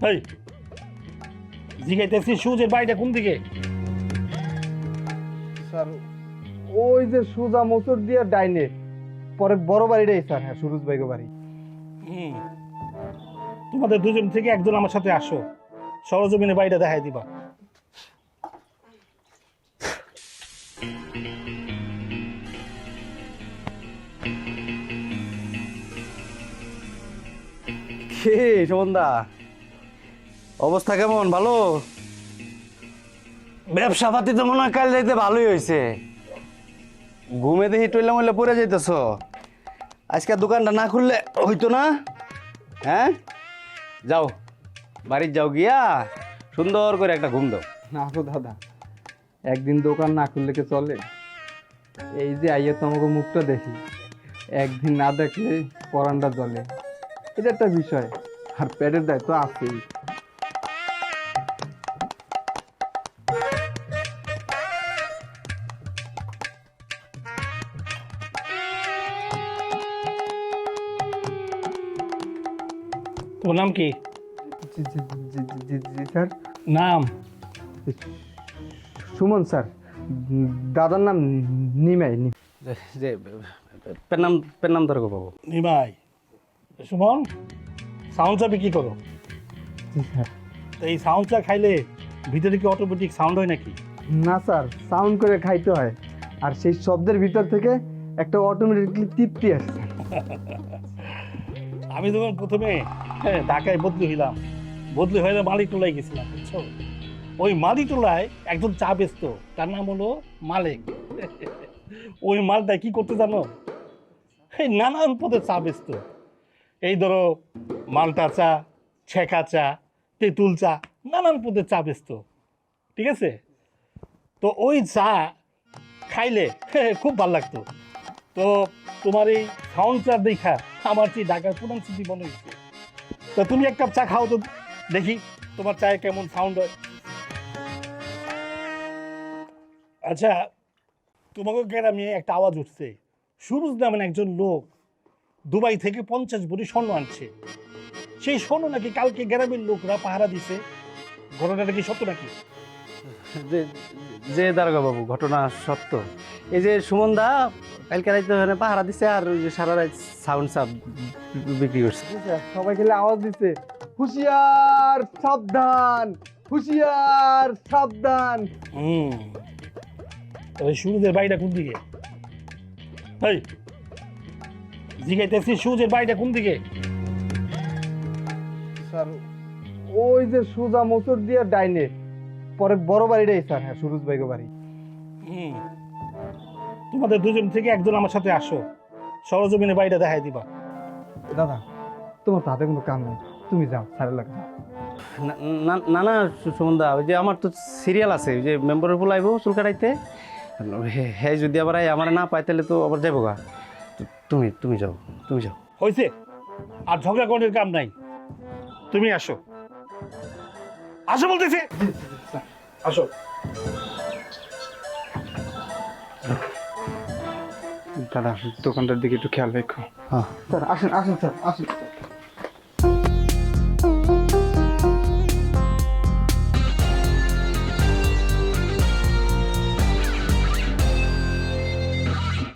এই জিগাইতেছি সুজের বাড়িটা কোন দিকে? স্যার ওই যে সুজা মোচর দিয়ে ডাইনে পরে বড় বাড়িটাই স্যার। হ্যাঁ, সুরজ ভাইগো বাড়ি। তোমাদের দুজন থেকে একজন আমার সাথে আসো, সরজমিনে বাড়িটা দেখাই দিবা। কে সুমনদা, অবস্থা কেমন? ভালো? ব্যবসা পাতি তো মনে হয় কাল যাইতে ভালোই হয়েছে। ঘুমে দেখি টইলা মইলা পড়ে যাইতেছ। আজকে দোকানটা না খুললে হইতো না? হ্যাঁ, যাও বাড়ির যাও, গিয়া সুন্দর করে একটা ঘুম দাও। না তো দাদা, একদিন দোকান না খুললে কি চলে? এই যে আইয়া তোমাকে মুখটা দেখি, একদিন না দেখলে পরানটা জ্বলে। এটা একটা বিষয়, আর পেটের দায়িত্ব আছেই। তোমার নাম কি? জি জি জি জি জি জি স্যার। নাম? সুমন স্যার। দাদার নাম নিমাই। যে পেন নাম ধরো বাবু। নিমাই। সুমন, সাউন্ড চা বিক্রি করো। জি স্যার। তো এই সাউন্ড চা খাইলে ভিতরে কি অটোমেটিক সাউন্ড হয় নাকি? না স্যার, সাউন্ড করে খাইতে হয়, আর সেই শব্দের ভিতর থেকে একটা অটোমেটিকলি তৃপ্তি আসছে। আমি যখন প্রথমে ঢাকায় বদলি হইলাম, বদলি হয়ে মালিকটোলায় গেছিলাম, বুঝছো? ওই মালিকটোলায় একজন চা বেচতো, তার নাম হলো মালিক। ওই মালটা কি করতে জানো? এই নানান পদের চা বেচতো। এই ধরো মালটা চা, ছেঁকা চা, তেঁতুল চা, নানান পদের চা বেচতো, ঠিক আছে? তো ওই চা খাইলে খুব ভালো লাগতো। তো তোমার এই সাউন্ড চা দেখা আমার যে ঢাকার প্রধান স্মৃতি মনে হয়েছে। তো তুমি এক কাপ চা খাও তো দেখি তোমার চায়ে কেমন সাউন্ড হয়। আচ্ছা, তোমাকে গ্রামে একটা আওয়াজ উঠছে, সুরজ নামের একজন লোক দুবাই থেকে 50 ভরি স্বর্ণ আনছে। সেই স্বর্ণ নাকি কালকে গ্রামের লোকরা পাহারা দিছে। ঘটনাটা কি সত্য নাকি? যে যে দারোগা বাবু, ঘটনা সত্য। এই যে সুমনদা কালকে রাইতে ওখানে পাহারা দিছে, আর ওই যে সারা রাত সাউন্ড সাপ বিক্রি করছে। জি স্যার, সবাই খেলে আওয়াজ দিচ্ছে, হুঁশিয়ার সাবধান, হুঁশিয়ার সাবধান। তাহলে সুরজের বাড়িটা কোন দিকে? এই জিগাইতেছি সুরজের বাড়িটা কোন দিকে? স্যার ওই যে সুজা মোচর দিয়ে ডাইনে পরে বড় বাড়িটাই স্যার। হ্যাঁ, সুরজ ভাইগো বাড়ি। তোমাদের দুজন থেকে একজন আমার সাথে আসো, সরজমিনে বাড়িটা দেখাই দিবা। দাদা, তোমার তাতে কোনো কাম নেই, তুমি যাও স্যারের লাগে। না না সুমনদা, ওই যে আমার তো সিরিয়াল আছে, ওই যে মেম্বারের ফুল আইব চুল কাটাইতে। হ্যাঁ, যদি আবার আমার না পাই তাহলে তো আবার যাবো গা। তুমি যাও, তুমি যাও। হয়েছে, আর ঝগড়া করার কাম নাই। তুমি আসো, আসো বলতেছি, আসো। দাদা, দোকানটার দিকে একটু খেয়াল রেখো। হ্যাঁ স্যার আসেন, আসেন স্যার, আসেন।